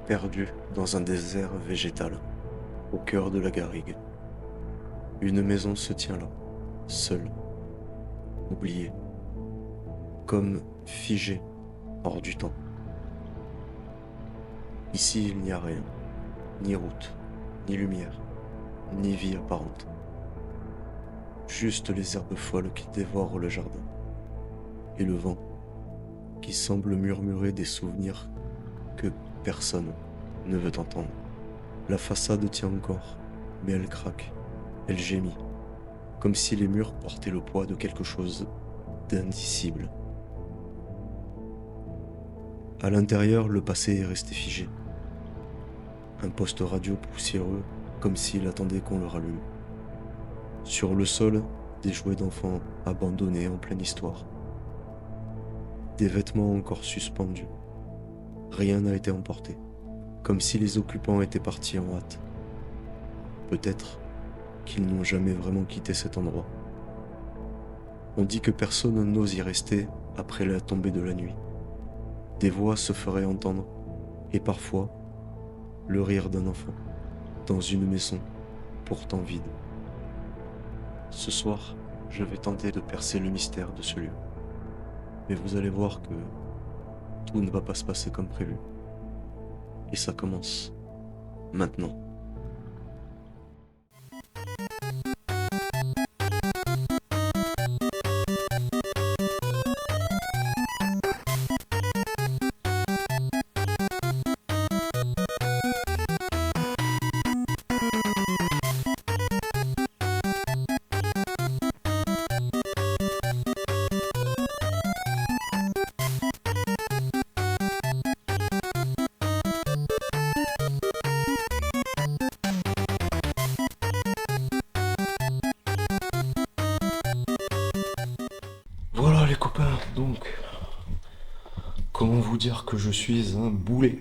perdu dans un désert végétal, au cœur de la garrigue. Une maison se tient là, seule, oubliée, comme figée hors du temps. Ici, il n'y a rien, ni route, ni lumière, ni vie apparente. Juste les herbes folles qui dévorent le jardin, et le vent qui semble murmurer des souvenirs que personne ne veut entendre. La façade tient encore, mais elle craque, elle gémit, comme si les murs portaient le poids de quelque chose d'indicible. À l'intérieur, le passé est resté figé. Un poste radio poussiéreux, comme s'il attendait qu'on le rallume. Sur le sol, des jouets d'enfants abandonnés en pleine histoire. Des vêtements encore suspendus. Rien n'a été emporté, comme si les occupants étaient partis en hâte. Peut-être qu'ils n'ont jamais vraiment quitté cet endroit. On dit que personne n'ose y rester après la tombée de la nuit. Des voix se feraient entendre, et parfois, le rire d'un enfant, dans une maison pourtant vide. Ce soir, je vais tenter de percer le mystère de ce lieu. Mais vous allez voir que tout ne va pas se passer comme prévu. Et ça commence maintenant. Voilà les copains, donc, comment vous dire que je suis un boulet?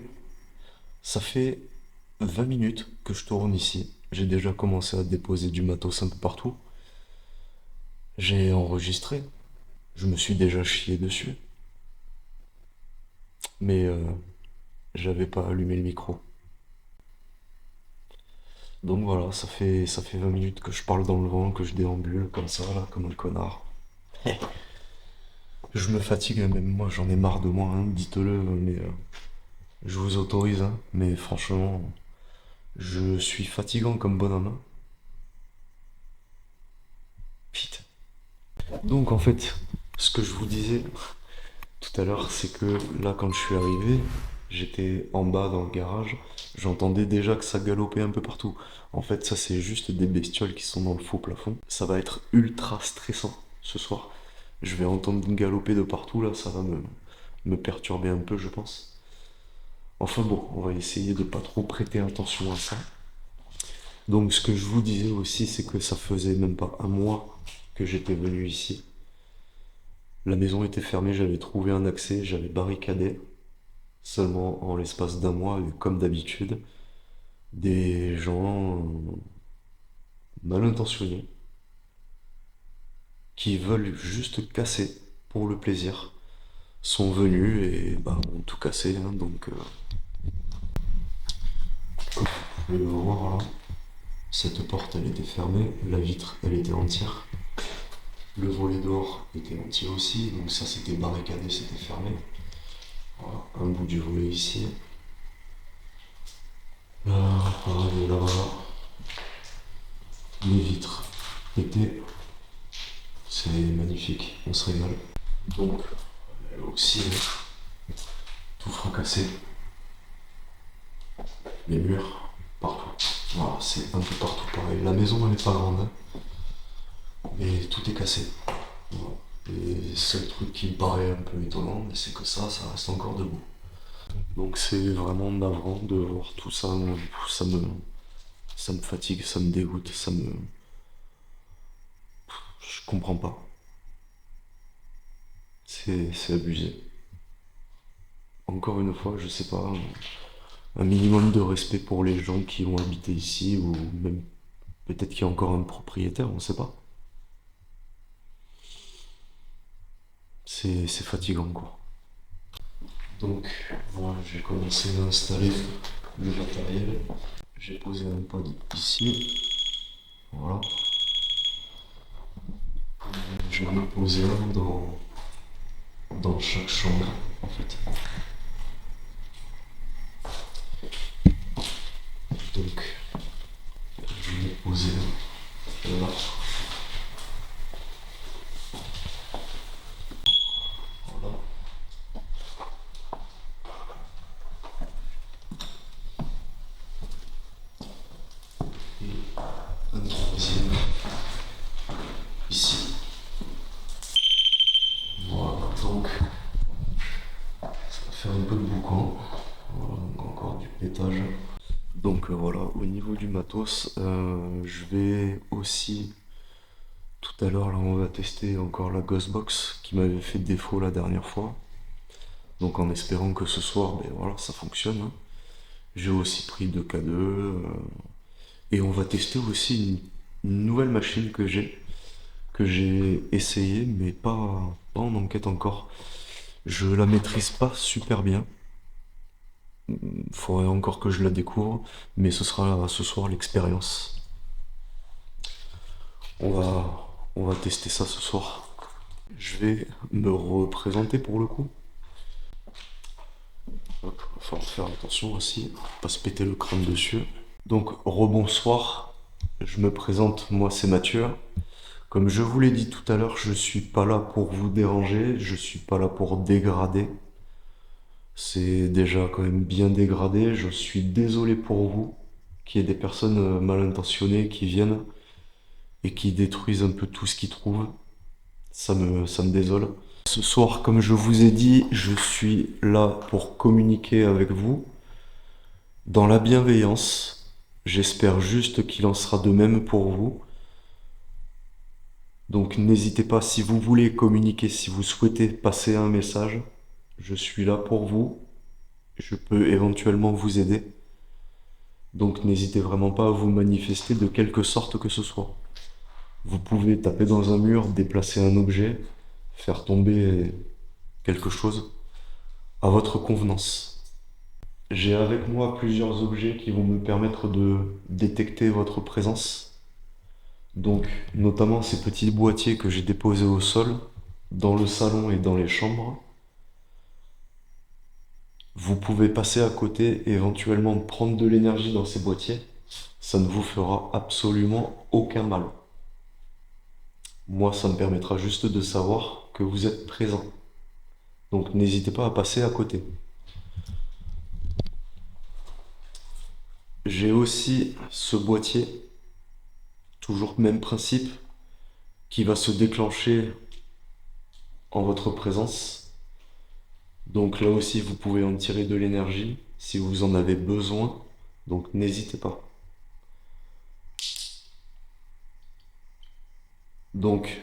Ça fait 20 minutes que je tourne ici. J'ai déjà commencé à déposer du matos un peu partout. J'ai enregistré. Je me suis déjà chié dessus. Mais j'avais pas allumé le micro. Donc voilà, ça fait 20 minutes que je parle dans le vent, que je déambule comme ça, là, comme un connard. Je me fatigue, hein, même moi j'en ai marre de moi, hein, dites-le, mais je vous autorise, hein, mais franchement, je suis fatigant comme bonhomme, hein. Putain. Donc en fait, ce que je vous disais tout à l'heure, c'est que là quand je suis arrivé, j'étais en bas dans le garage, j'entendais déjà que ça galopait un peu partout. En fait, ça c'est juste des bestioles qui sont dans le faux plafond. Ça va être ultra stressant ce soir. Je vais entendre galoper de partout là, ça va me perturber un peu, je pense. Enfin bon, on va essayer de pas trop prêter attention à ça. Donc ce que je vous disais aussi, c'est que ça faisait même pas un mois que j'étais venu ici. La maison était fermée, j'avais trouvé un accès, j'avais barricadé. Seulement en l'espace d'un mois, et comme d'habitude, des gens mal intentionnés qui veulent juste casser pour le plaisir sont venus et bah, ont tout cassé, hein, donc comme vous pouvez le voir là, cette porte elle était fermée, la vitre elle était entière, le volet dehors était entier aussi, donc ça c'était barricadé, c'était fermé. Voilà, un bout du volet ici. Là, pareil, là, les vitres étaient. C'est magnifique, on se régale. Donc, elle aussi, tout fracassé. Les murs, partout. Voilà, c'est un peu partout pareil. La maison, elle est pas grande, hein, mais tout est cassé. Voilà. Et le seul truc qui me paraît un peu étonnant, c'est que ça reste encore debout. Donc c'est vraiment navrant de voir tout ça. Ça me, ça me fatigue, ça me dégoûte, je comprends pas. C'est abusé. Encore une fois, je sais pas, un minimum de respect pour les gens qui ont habité ici, ou même peut-être qu'il y a encore un propriétaire, on sait pas. C'est fatigant quoi. Donc voilà, j'ai commencé à installer le matériel. J'ai posé un pod ici. Voilà. Je vais en poser un dans chaque chambre en fait. Donc je vais poser là. Voilà. Et un troisième ici. Voilà, donc ça va faire un peu de boucan. Voilà, donc encore du pétage. Donc voilà, au niveau du matos, je vais aussi tout à l'heure là on va tester encore la Ghostbox qui m'avait fait défaut la dernière fois. Donc en espérant que ce soir, ben voilà, ça fonctionne, hein. J'ai aussi pris 2K2 et on va tester aussi une nouvelle machine que j'ai essayé mais pas en enquête encore. Je la maîtrise pas super bien. Faudrait encore que je la découvre, mais ce sera ce soir l'expérience. On va, on va tester ça ce soir. Je vais me représenter pour le coup. Hop, va falloir faire attention aussi, pas se péter le crâne dessus. Donc, rebonsoir. Je me présente, moi c'est Mathieu. Comme je vous l'ai dit tout à l'heure, je suis pas là pour vous déranger, je suis pas là pour dégrader. C'est déjà quand même bien dégradé. Je suis désolé pour vous, qu'il y ait des personnes mal intentionnées qui viennent et qui détruisent un peu tout ce qu'ils trouvent. Ça me désole. Ce soir, comme je vous ai dit, je suis là pour communiquer avec vous dans la bienveillance. J'espère juste qu'il en sera de même pour vous. Donc n'hésitez pas, si vous voulez communiquer, si vous souhaitez passer un message, je suis là pour vous. Je peux éventuellement vous aider. Donc n'hésitez vraiment pas à vous manifester de quelque sorte que ce soit. Vous pouvez taper dans un mur, déplacer un objet, faire tomber quelque chose à votre convenance. J'ai avec moi plusieurs objets qui vont me permettre de détecter votre présence. Donc notamment ces petits boîtiers que j'ai déposés au sol, dans le salon et dans les chambres. Vous pouvez passer à côté et éventuellement prendre de l'énergie dans ces boîtiers. Ça ne vous fera absolument aucun mal. Moi, ça me permettra juste de savoir que vous êtes présent. Donc n'hésitez pas à passer à côté. J'ai aussi ce boîtier, toujours même principe, qui va se déclencher en votre présence. Donc là aussi, vous pouvez en tirer de l'énergie si vous en avez besoin. Donc n'hésitez pas. Donc,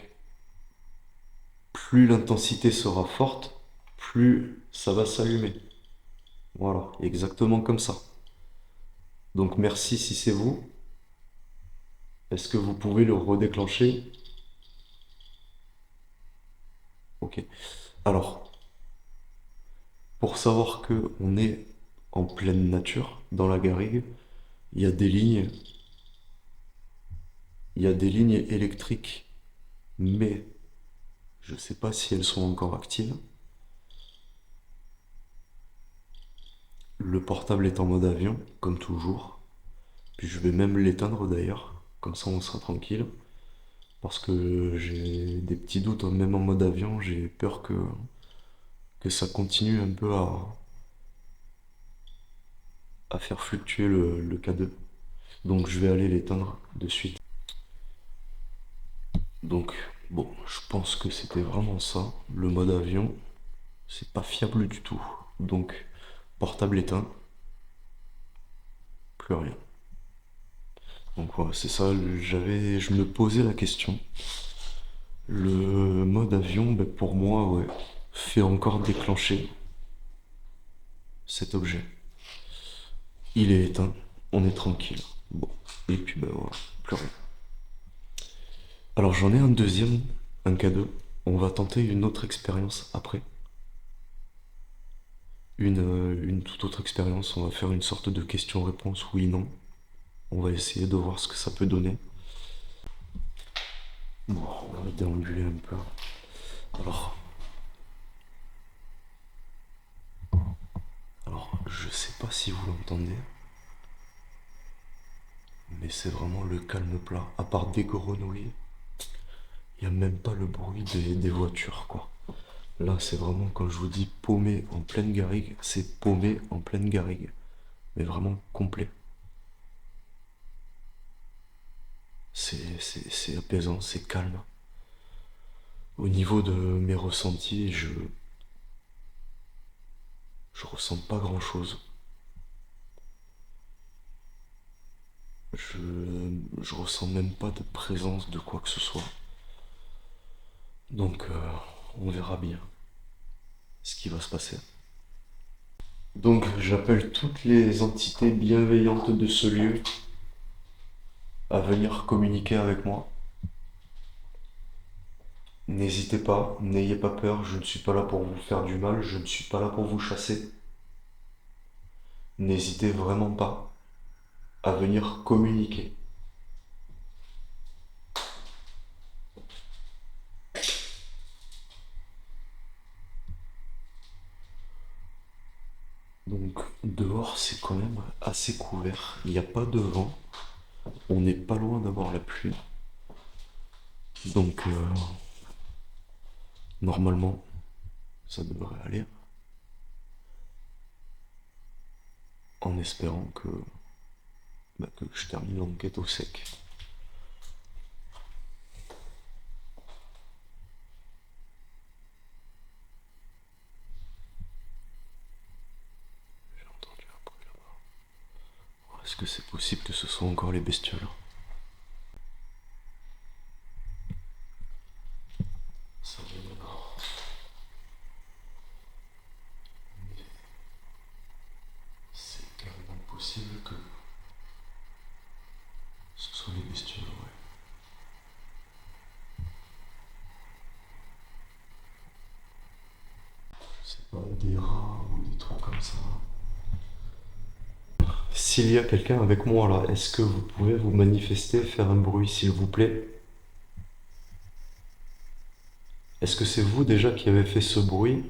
plus l'intensité sera forte, plus ça va s'allumer. Voilà, exactement comme ça. Donc merci si c'est vous. Est-ce que vous pouvez le redéclencher? Ok. Alors, pour savoir que on est en pleine nature, dans la garrigue, il y a des lignes, il y a des lignes électriques, mais je ne sais pas si elles sont encore actives. Le portable est en mode avion, comme toujours. Puis je vais même l'éteindre d'ailleurs, comme ça on sera tranquille. Parce que j'ai des petits doutes, hein, même en mode avion, j'ai peur que ça continue un peu à faire fluctuer le K2. Donc je vais aller l'éteindre de suite. Donc bon, je pense que c'était vraiment ça. Le mode avion, c'est pas fiable du tout. Donc portable éteint, plus rien. Donc voilà, c'est ça, je me posais la question. Le mode avion, ben, pour moi, ouais, fait encore déclencher cet objet. Il est éteint, on est tranquille. Bon, et puis ben voilà, plus rien. Alors j'en ai un deuxième, un K2. On va tenter une autre expérience après. une toute autre expérience. On va faire une sorte de question-réponse, oui-non. On va essayer de voir ce que ça peut donner. Bon, on va déambuler un peu. Alors, je sais pas si vous l'entendez, mais c'est vraiment le calme plat. À part des grenouilles, il n'y a même pas le bruit des voitures, quoi. Là, c'est vraiment, quand je vous dis paumé en pleine garrigue, c'est paumé en pleine garrigue. Mais vraiment complet. C'est apaisant, c'est calme. Au niveau de mes ressentis, je ressens pas grand chose. Je, je ressens même pas de présence de quoi que ce soit. Donc, on verra bien ce qui va se passer. Donc, j'appelle toutes les entités bienveillantes de ce lieu à venir communiquer avec moi. N'hésitez pas, n'ayez pas peur, je ne suis pas là pour vous faire du mal, je ne suis pas là pour vous chasser. N'hésitez vraiment pas à venir communiquer. Donc dehors c'est quand même assez couvert, il n'y a pas de vent, on n'est pas loin d'avoir la pluie. Donc normalement ça devrait aller, en espérant que je termine l'enquête au sec. J'ai entendu un bruit là-bas. Est-ce que c'est possible que ce soit encore les bestioles? Ça vient d'abord. C'est carrément possible que ce soit les bestioles, ouais. C'est pas des rats ou des trucs comme ça. S'il y a quelqu'un avec moi là, est-ce que vous pouvez vous manifester, faire un bruit s'il vous plaît? Est-ce que c'est vous déjà qui avez fait ce bruit?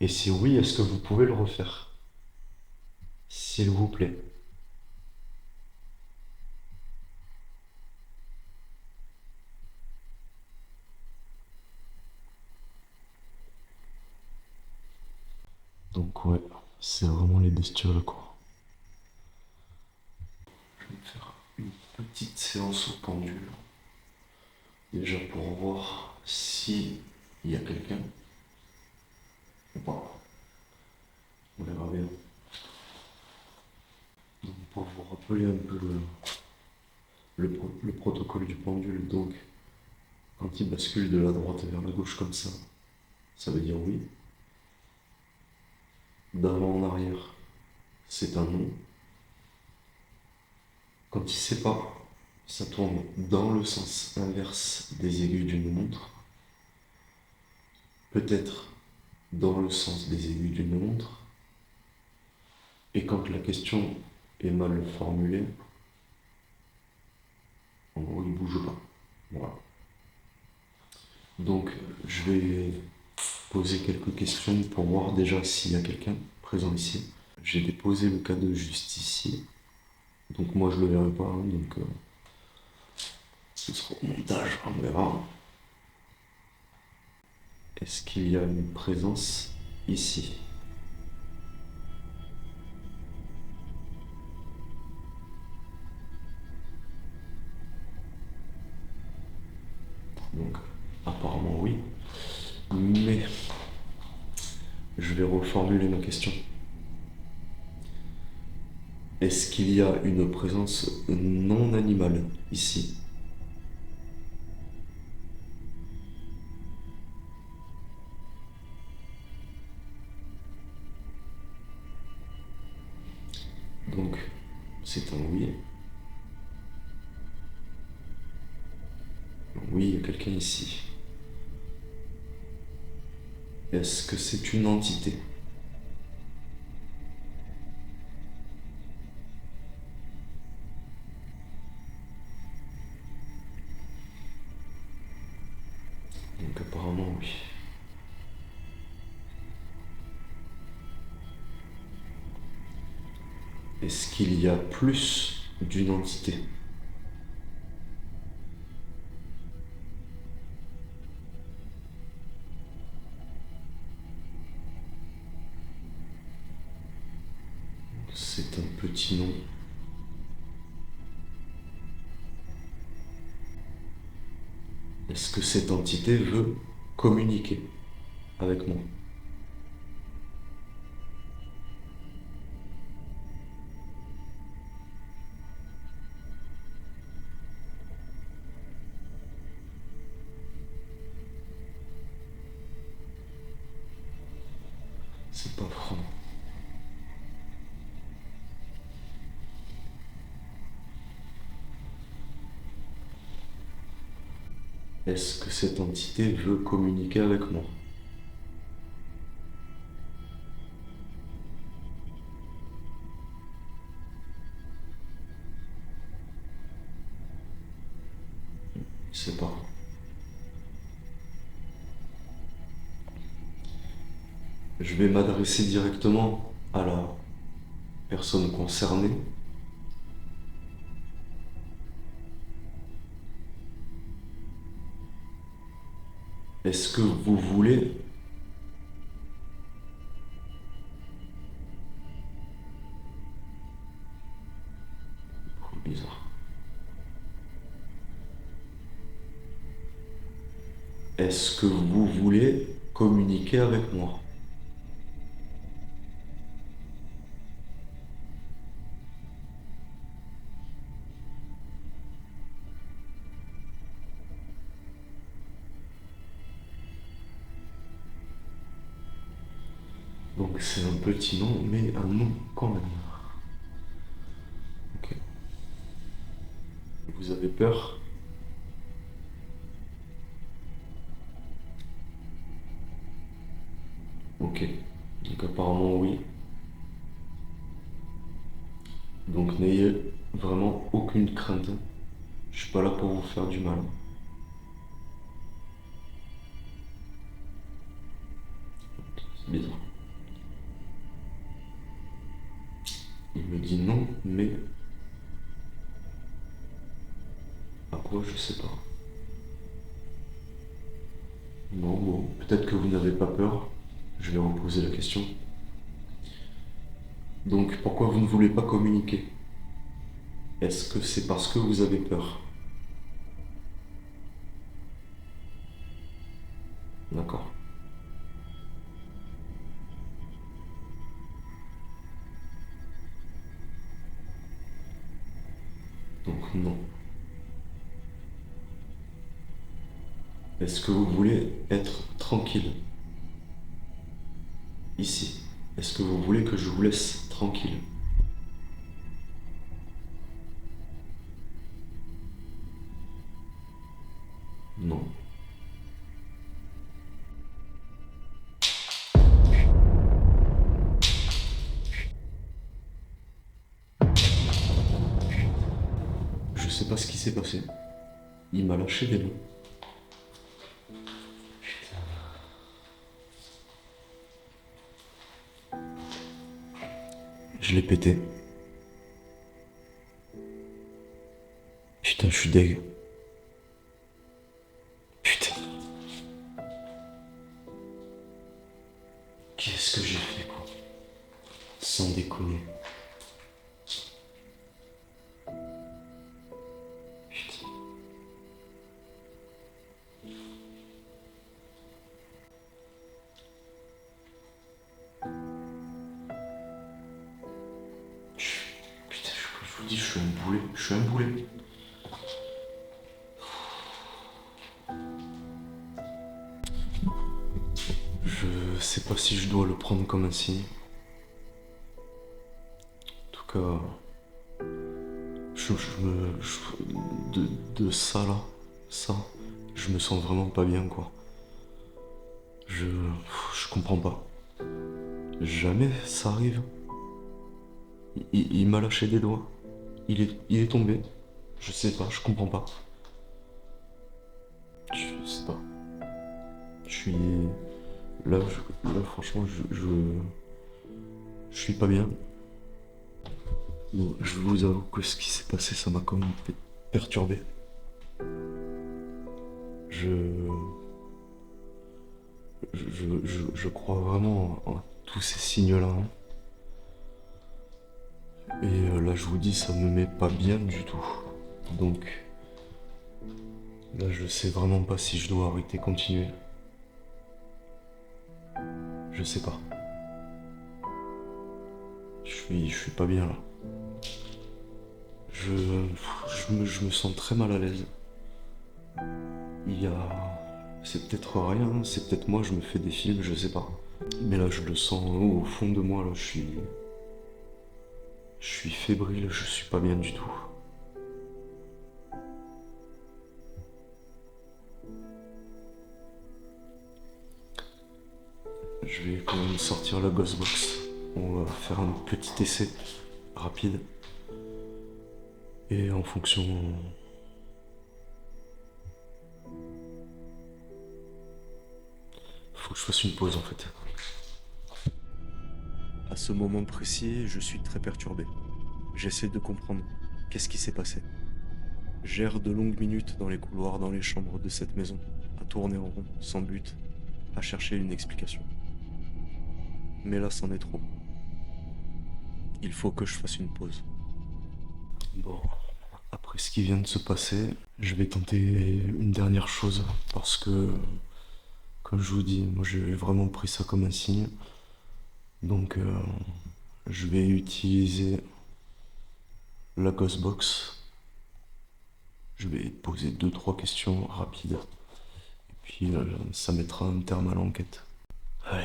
Et si oui, est-ce que vous pouvez le refaire? S'il vous plaît. Donc ouais, c'est vraiment les bestioles quoi. Je vais me faire une petite séance au pendule. Déjà pour voir si il y a quelqu'un ou pas. On verra bien. Donc pour vous rappeler un peu le protocole du pendule, donc quand il bascule de la droite vers la gauche comme ça veut dire oui. D'avant en arrière, c'est un non. Quand il sépare, ça tourne dans le sens inverse des aiguilles d'une montre. Peut-être dans le sens des aiguilles d'une montre. Et quand la question est mal formulée, en gros, il ne bouge pas. Voilà. Donc, je vais poser quelques questions pour voir déjà s'il y a quelqu'un présent ici. J'ai déposé le cas de justicier. Donc moi, je le verrai pas. Hein, donc, ce sera au montage, on verra. Est-ce qu'il y a une présence ici? Donc, apparemment oui. Mais je vais reformuler ma question. Est-ce qu'il y a une présence non animale ici? Donc, c'est un oui. Oui, il y a quelqu'un ici. Est-ce que c'est une entité? Donc apparemment oui. Est-ce qu'il y a plus d'une entité? C'est un petit nom. Est-ce que cette entité veut communiquer avec moi? C'est pas franc. Est-ce que cette entité veut communiquer avec moi? C'est pas. Je vais m'adresser directement à la personne concernée. Est-ce que vous voulez... Oh, bizarre. Est-ce que vous voulez communiquer avec moi? Donc c'est un petit nom, mais un nom quand même. Ok. Vous avez peur? Ok. Donc apparemment oui. Donc n'ayez vraiment aucune crainte. Je suis pas là pour vous faire du mal. C'est bizarre. Il me dit non, mais à quoi je sais pas. Bon, peut-être que vous n'avez pas peur. Je vais reposer la question. Donc pourquoi vous ne voulez pas communiquer? Est-ce que c'est parce que vous avez peur? D'accord. Donc non. Est-ce que vous voulez être tranquille ici? Est-ce que vous voulez que je vous laisse tranquille? Non. Je sais pas ce qui s'est passé. Il m'a lâché des mots. Je l'ai pété. Putain, je suis deg. Putain. Qu'est-ce que j'ai fait, quoi? Sans déconner. Putain. Putain, je vous dis, je suis un boulet. Je suis un boulet. Je sais pas si je dois le prendre comme un signe. En tout cas, de ça là, ça, je me sens vraiment pas bien, quoi. Je... Je comprends pas. Jamais ça arrive. Il m'a lâché des doigts. Il est tombé. Je sais pas, je comprends pas. Je sais pas. Je suis... Là, franchement, je suis pas bien. Bon, je vous avoue que ce qui s'est passé, ça m'a quand même perturbé. Je... Je crois vraiment en tous ces signes-là, hein. Et là, je vous dis, ça me met pas bien du tout. Donc, là, je sais vraiment pas si je dois arrêter, continuer. Je sais pas. Je suis pas bien là. Je, je me sens très mal à l'aise. Il y a... C'est peut-être rien, c'est peut-être moi, je me fais des films, je sais pas. Mais là, je le sens au fond de moi, là, je suis... Je suis fébrile, je suis pas bien du tout. Je vais quand même sortir la Ghostbox. On va faire un petit essai rapide. Et en fonction... Faut que je fasse une pause en fait. À ce moment précis, je suis très perturbé. J'essaie de comprendre qu'est-ce qui s'est passé. J'erre de longues minutes dans les couloirs, dans les chambres de cette maison, à tourner en rond, sans but, à chercher une explication. Mais là, c'en est trop. Il faut que je fasse une pause. Bon, après ce qui vient de se passer, je vais tenter une dernière chose, parce que, comme je vous dis, moi j'ai vraiment pris ça comme un signe. Donc, je vais utiliser la Ghostbox. Je vais poser 2-3 questions rapides. Et puis, ça mettra un terme à l'enquête. Allez.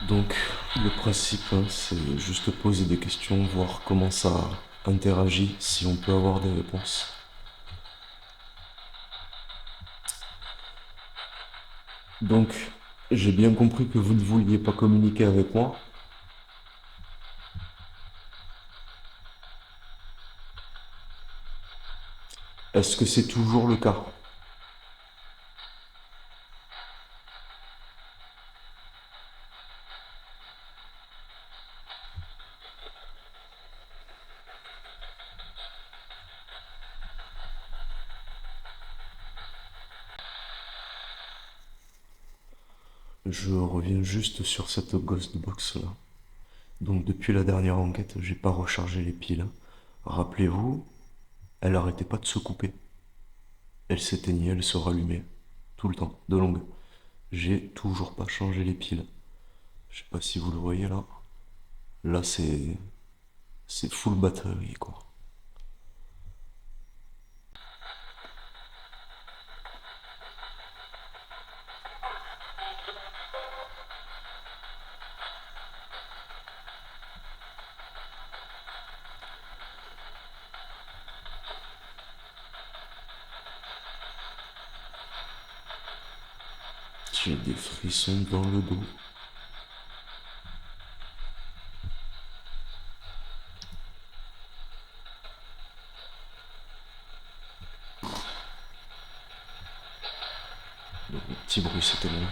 Donc, le principe, hein, c'est juste poser des questions, voir comment ça interagit, si on peut avoir des réponses. Donc, j'ai bien compris que vous ne vouliez pas communiquer avec moi. Est-ce que c'est toujours le cas? Je reviens juste sur cette ghost box là. Donc depuis la dernière enquête, j'ai pas rechargé les piles. Rappelez-vous, elle arrêtait pas de se couper. Elle s'éteignait, elle se rallumait. Tout le temps, de longue. J'ai toujours pas changé les piles. Je sais pas si vous le voyez là. Là c'est full batterie quoi. J'ai des frissons dans le dos. Le petit bruit c'était bon.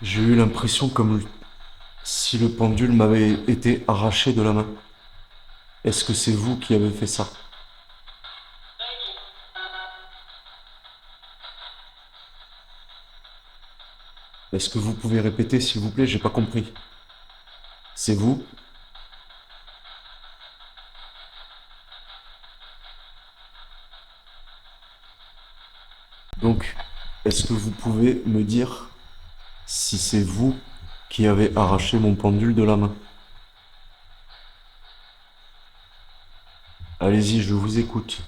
J'ai eu l'impression comme si le pendule m'avait été arraché de la main. Est-ce que c'est vous qui avez fait ça? Est-ce que vous pouvez répéter, s'il vous plaît? J'ai pas compris. C'est vous? Donc, est-ce que vous pouvez me dire si c'est vous qui avez arraché mon pendule de la main? Allez-y, je vous écoute.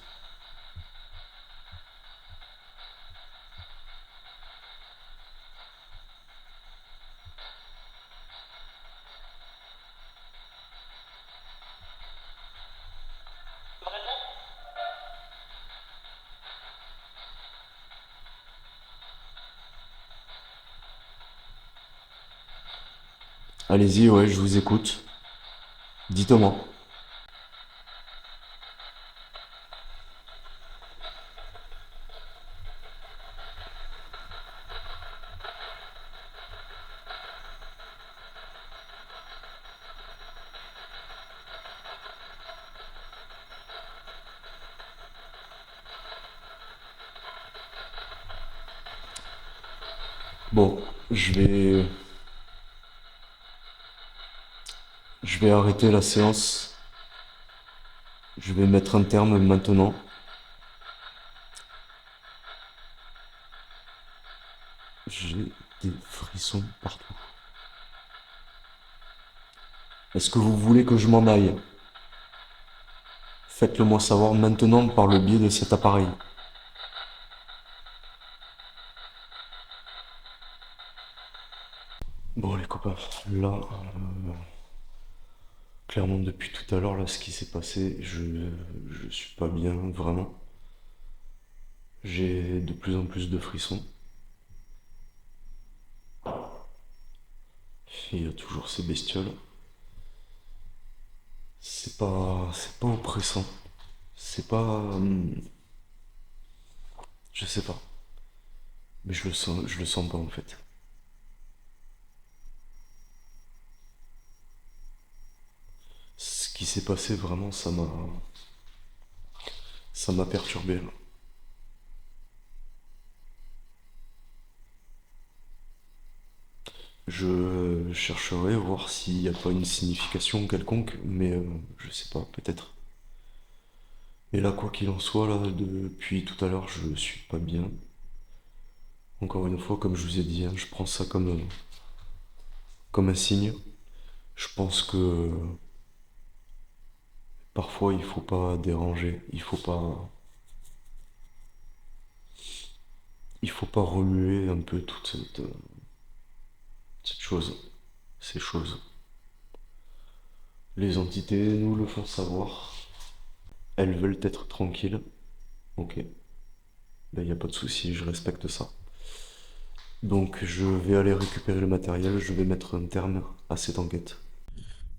Allez-y, ouais, je vous écoute. Dites-moi. Bon, je vais arrêter la séance. Je vais mettre un terme maintenant. J'ai des frissons partout. Est-ce que vous voulez que je m'en aille? Faites-le moi savoir maintenant par le biais de cet appareil. Bon les copains, là, clairement depuis tout à l'heure, là, ce qui s'est passé, je suis pas bien, vraiment. J'ai de plus en plus de frissons. Il y a toujours ces bestioles. C'est pas oppressant. C'est pas, je sais pas. Mais je le sens pas en fait. Ce qui s'est passé vraiment, ça m'a perturbé là. Je chercherai voir s'il n'y a pas une signification quelconque, mais je sais pas, peut-être. Mais là, quoi qu'il en soit, là, depuis tout à l'heure, je suis pas bien. Encore une fois, comme je vous ai dit, hein, je prends ça comme un signe. Je pense que parfois il faut pas déranger, il faut pas remuer un peu toute cette chose, ces choses. Les entités nous le font savoir. Elles veulent être tranquilles. Ok, ben y a pas de souci, je respecte ça. Donc je vais aller récupérer le matériel, je vais mettre un terme à cette enquête.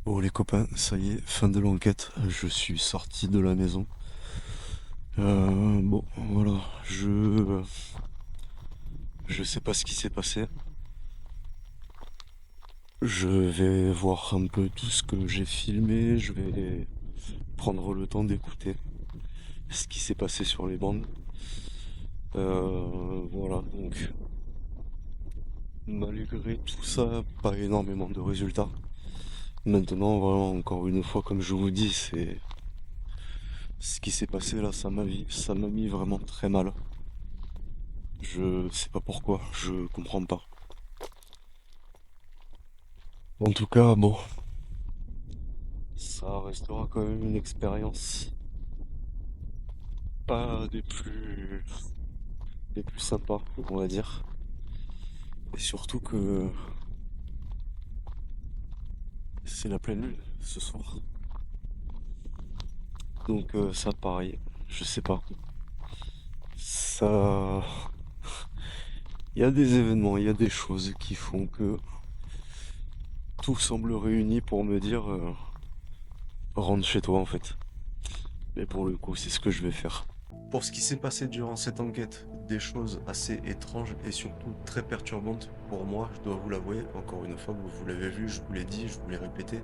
Bon les copains, ça y est, fin de l'enquête, je suis sorti de la maison. Bon, voilà, je sais pas ce qui s'est passé. Je vais voir un peu tout ce que j'ai filmé, je vais prendre le temps d'écouter ce qui s'est passé sur les bandes. Voilà, donc malgré tout ça, pas énormément de résultats. Maintenant, voilà, encore une fois, comme je vous dis, c'est ce qui s'est passé là, ça m'a mis vraiment très mal. Je sais pas pourquoi, je comprends pas. En tout cas, bon, ça restera quand même une expérience pas des plus sympas, on va dire. Et surtout que c'est la pleine lune ce soir. Donc ça pareil, je sais pas. Ça, il y a des événements, il y a des choses qui font que tout semble réuni pour me dire rentre chez toi en fait. Mais pour le coup, c'est ce que je vais faire. Pour ce qui s'est passé durant cette enquête, des choses assez étranges et surtout très perturbantes pour moi, je dois vous l'avouer. Encore une fois, vous l'avez vu, je vous l'ai dit, je vous l'ai répété.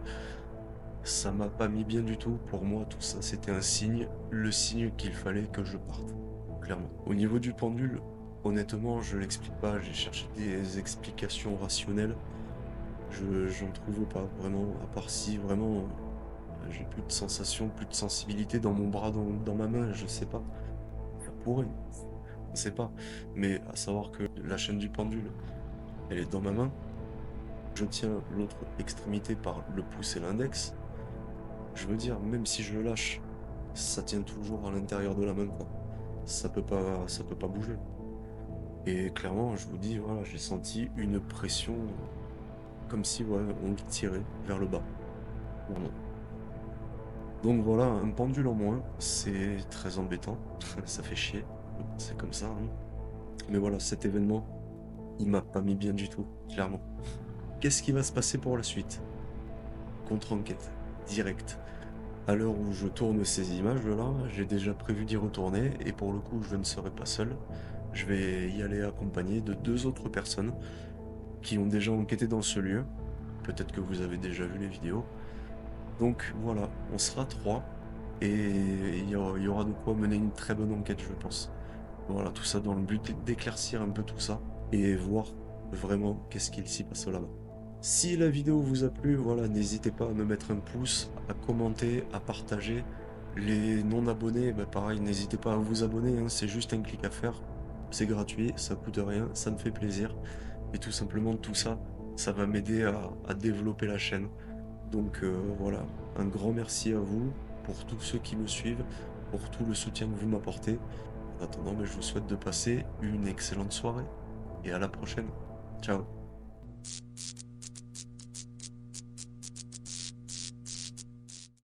Ça m'a pas mis bien du tout. Pour moi, tout ça, c'était un signe, le signe qu'il fallait que je parte, clairement. Au niveau du pendule, honnêtement, je l'explique pas. J'ai cherché des explications rationnelles. J'en trouve pas vraiment, à part si vraiment j'ai plus de sensation, plus de sensibilité dans mon bras, dans ma main, je sais pas. Ça pourrait, on sait pas. Mais à savoir que la chaîne du pendule, elle est dans ma main. Je tiens l'autre extrémité par le pouce et l'index. Je veux dire, même si je le lâche, ça tient toujours à l'intérieur de la main, quoi. Ça peut pas bouger. Et clairement, je vous dis, voilà, j'ai senti une pression comme si, ouais, on me tirait vers le bas. Vraiment. Donc voilà, un pendule en moins, c'est très embêtant. Ça fait chier. C'est comme ça, hein. Mais voilà, cet événement, il m'a pas mis bien du tout, clairement. Qu'est-ce qui va se passer pour la suite? Contre-enquête, direct. À l'heure où je tourne ces images-là, j'ai déjà prévu d'y retourner, et pour le coup, je ne serai pas seul. Je vais y aller accompagné de 2 autres personnes qui ont déjà enquêté dans ce lieu. Peut-être que vous avez déjà vu les vidéos. Donc voilà, on sera 3, et il y aura de quoi mener une très bonne enquête, je pense. Voilà, tout ça dans le but d'éclaircir un peu tout ça, et voir vraiment qu'est-ce qu'il s'y passe là-bas. Si la vidéo vous a plu, voilà, n'hésitez pas à me mettre un pouce, à commenter, à partager. Les non-abonnés, bah pareil, n'hésitez pas à vous abonner, hein, c'est juste un clic à faire. C'est gratuit, ça coûte rien, ça me fait plaisir. Et tout simplement, tout ça, ça va m'aider à développer la chaîne. Donc voilà, un grand merci à vous pour tous ceux qui me suivent, pour tout le soutien que vous m'apportez. En attendant, mais je vous souhaite de passer une excellente soirée et à la prochaine. Ciao.